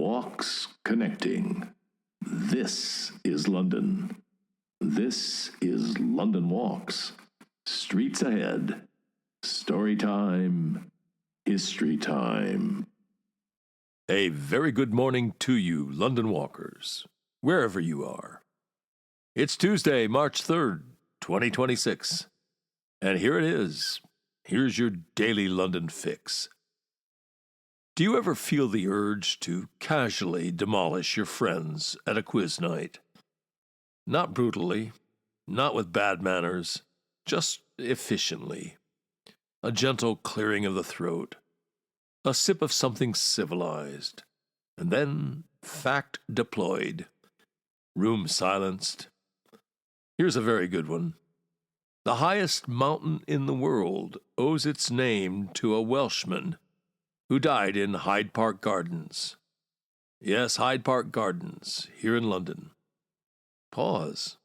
Walks connecting. This is London. This is London Walks. Streets ahead. Story time. History time. A very good morning to you, London Walkers, wherever you are. It's Tuesday, March 3rd, 2026. And here it is. Here's your daily London fix. Do you ever feel the urge to casually demolish your friends at a quiz night? Not brutally, not with bad manners, just efficiently. A gentle clearing of the throat, a sip of something civilized, and then fact deployed, room silenced. Here's a very good one. The highest mountain in the world owes its name to a Welshman who died in Hyde Park Gardens. Yes, Hyde Park Gardens, here in London. Pause.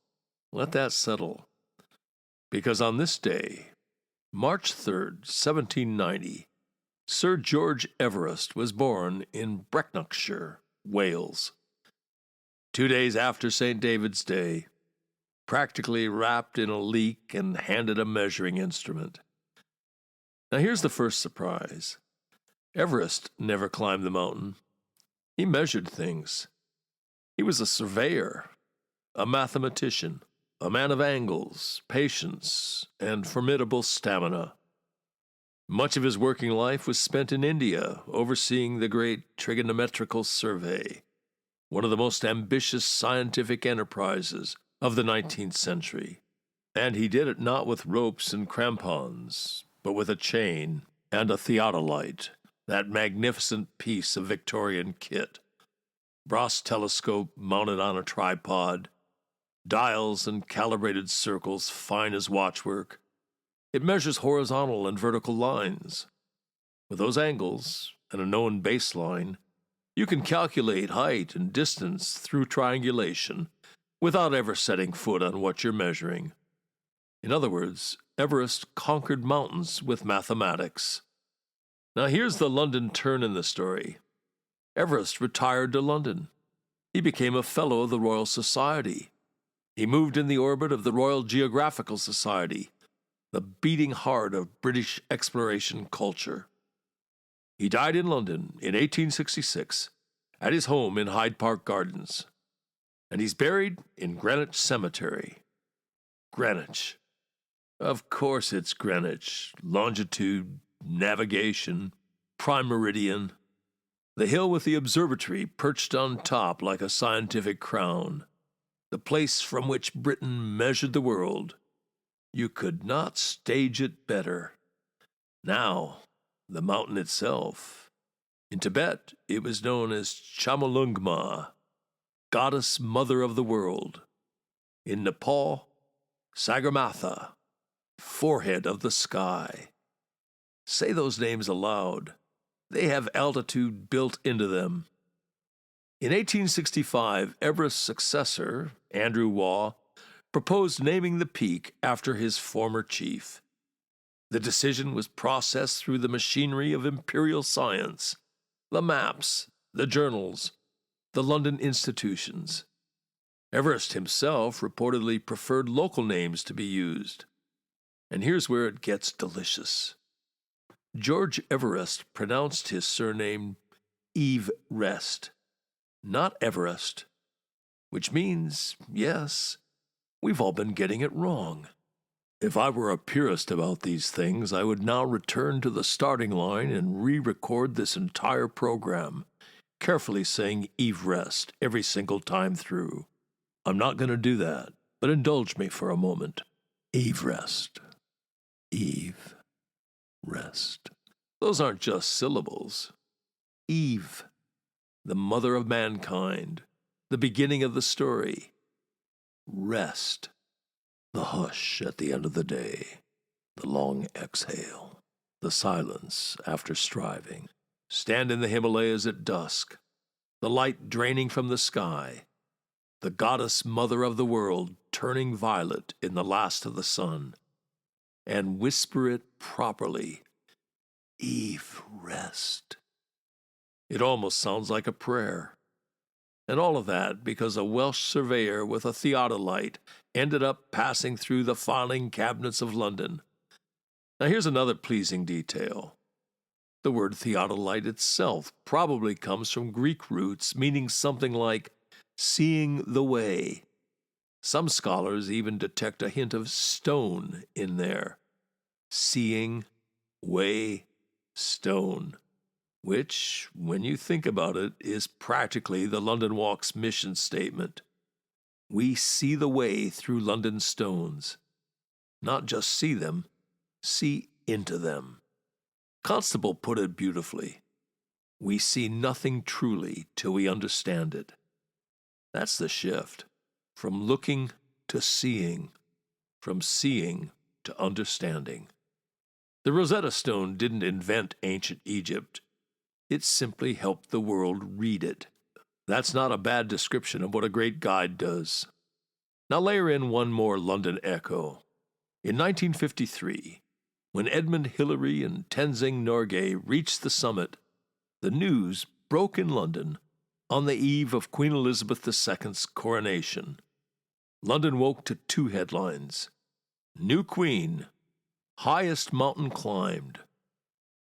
Let that settle. Because on this day, March 3rd, 1790, Sir George Everest was born in Brecknockshire, Wales. 2 days after St. David's Day, practically wrapped in a leek and handed a measuring instrument. Now here's the first surprise. Everest never climbed the mountain. He measured things. He was a surveyor, a mathematician, a man of angles, patience, and formidable stamina. Much of his working life was spent in India, overseeing the great trigonometrical survey, one of the most ambitious scientific enterprises of the 19th century. And he did it not with ropes and crampons, but with a chain and a theodolite, that magnificent piece of Victorian kit. Brass telescope mounted on a tripod, dials and calibrated circles fine as watchwork. It measures horizontal and vertical lines. With those angles and a known baseline, you can calculate height and distance through triangulation without ever setting foot on what you're measuring. In other words, Everest conquered mountains with mathematics. Now here's the London turn in the story. Everest retired to London. He became a Fellow of the Royal Society. He moved in the orbit of the Royal Geographical Society, the beating heart of British exploration culture. He died in London in 1866 at his home in Hyde Park Gardens, and he's buried in Greenwich Cemetery. Greenwich. Of course it's Greenwich. Longitude, navigation, prime meridian. The hill with the observatory perched on top like a scientific crown. The place from which Britain measured the world. You could not stage it better. Now, the mountain itself. In Tibet, it was known as Chomolungma, goddess mother of the world. In Nepal, Sagarmatha, forehead of the sky. Say those names aloud. They have altitude built into them. In 1865, Everest's successor, Andrew Waugh, proposed naming the peak after his former chief. The decision was processed through the machinery of imperial science, the maps, the journals, the London institutions. Everest himself reportedly preferred local names to be used. And here's where it gets delicious. George Everest pronounced his surname Everest, not Everest, which means, yes, we've all been getting it wrong. If I were a purist about these things, I would now return to the starting line and re-record this entire program, carefully saying Everest every single time through. I'm not going to do that, but indulge me for a moment. Everest. Eve. Rest. Those aren't just syllables. Eve, the mother of mankind, the beginning of the story. Rest, the hush at the end of the day, the long exhale, the silence after striving. Stand in the Himalayas at dusk, the light draining from the sky, the goddess mother of the world turning violet in the last of the sun, and whisper it properly, Eve, rest. It almost sounds like a prayer. And all of that because a Welsh surveyor with a theodolite ended up passing through the filing cabinets of London. Now here's another pleasing detail. The word theodolite itself probably comes from Greek roots meaning something like seeing the way. Some scholars even detect a hint of stone in there. Seeing, way, stone. Which, when you think about it, is practically the London Walk's mission statement. We see the way through London stones. Not just see them, see into them. Constable put it beautifully. We see nothing truly till we understand it. That's the shift. From looking to seeing. From seeing to understanding. The Rosetta Stone didn't invent ancient Egypt. It simply helped the world read it. That's not a bad description of what a great guide does. Now layer in one more London echo. In 1953, when Edmund Hillary and Tenzing Norgay reached the summit, the news broke in London on the eve of Queen Elizabeth II's coronation. London woke to two headlines. New Queen, highest mountain climbed.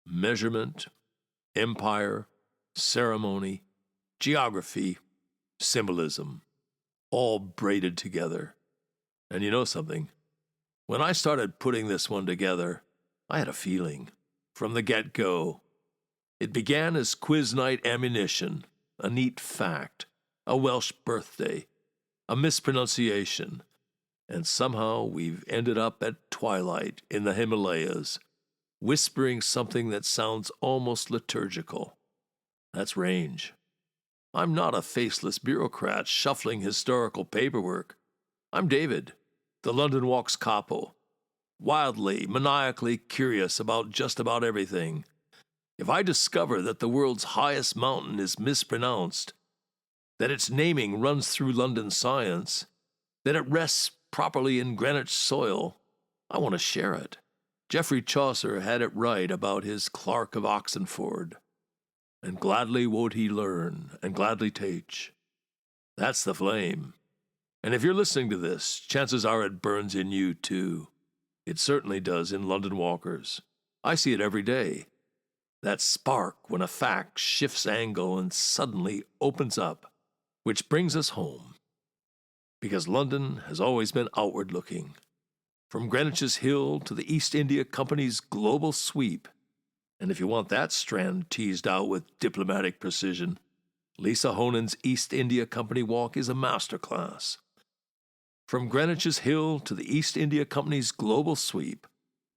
Measurement, empire, ceremony, geography, symbolism, all braided together. And you know something? When I started putting this one together, I had a feeling from the get-go. It began as quiz night ammunition, a neat fact, a Welsh birthday, a mispronunciation, and somehow we've ended up at twilight in the Himalayas, whispering something that sounds almost liturgical. That's range. I'm not a faceless bureaucrat shuffling historical paperwork. I'm David, the London Walk's capo, wildly, maniacally curious about just about everything. If I discover that the world's highest mountain is mispronounced, that its naming runs through London science, that it rests properly in Greenwich soil, I want to share it. Geoffrey Chaucer had it right about his Clerk of Oxenford. And gladly would he learn, and gladly teach. That's the flame. And if you're listening to this, chances are it burns in you too. It certainly does in London Walkers. I see it every day. That spark when a fact shifts angle and suddenly opens up, which brings us home. Because London has always been outward-looking. From Greenwich's Hill to the East India Company's global sweep. And if you want that strand teased out with diplomatic precision, Lisa Honen's East India Company walk is a masterclass. From Greenwich's Hill to the East India Company's global sweep,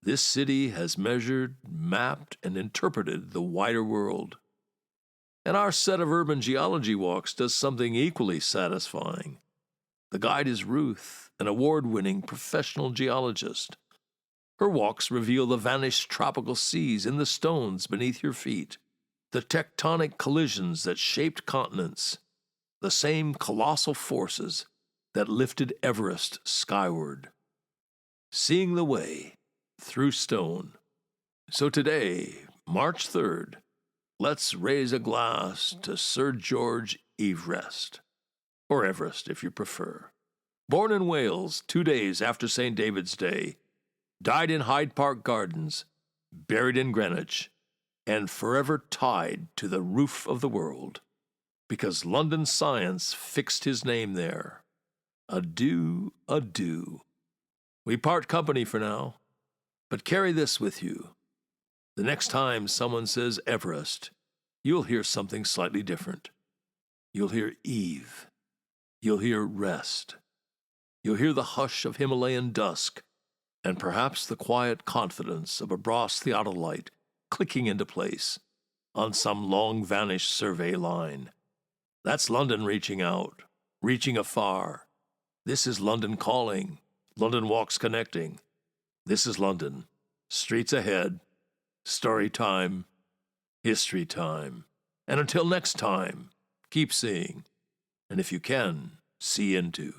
this city has measured, mapped, and interpreted the wider world. And our set of urban geology walks does something equally satisfying. The guide is Ruth, an award-winning professional geologist. Her walks reveal the vanished tropical seas in the stones beneath your feet, the tectonic collisions that shaped continents, the same colossal forces that lifted Everest skyward. Seeing the way through stone. So today, March 3rd, let's raise a glass to Sir George Everest, or Everest if you prefer. Born in Wales 2 days after St. David's Day, died in Hyde Park Gardens, buried in Greenwich, and forever tied to the roof of the world, because London science fixed his name there. Adieu, adieu. We part company for now, but carry this with you. The next time someone says Everest, you'll hear something slightly different. You'll hear Eve. You'll hear rest. You'll hear the hush of Himalayan dusk, and perhaps the quiet confidence of a brass theodolite clicking into place on some long-vanished survey line. That's London reaching out, reaching afar. This is London calling, London Walks connecting. This is London, streets ahead, story time, history time. And until next time, keep seeing, and if you can, see into.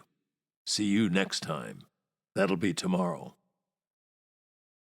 See you next time. That'll be tomorrow.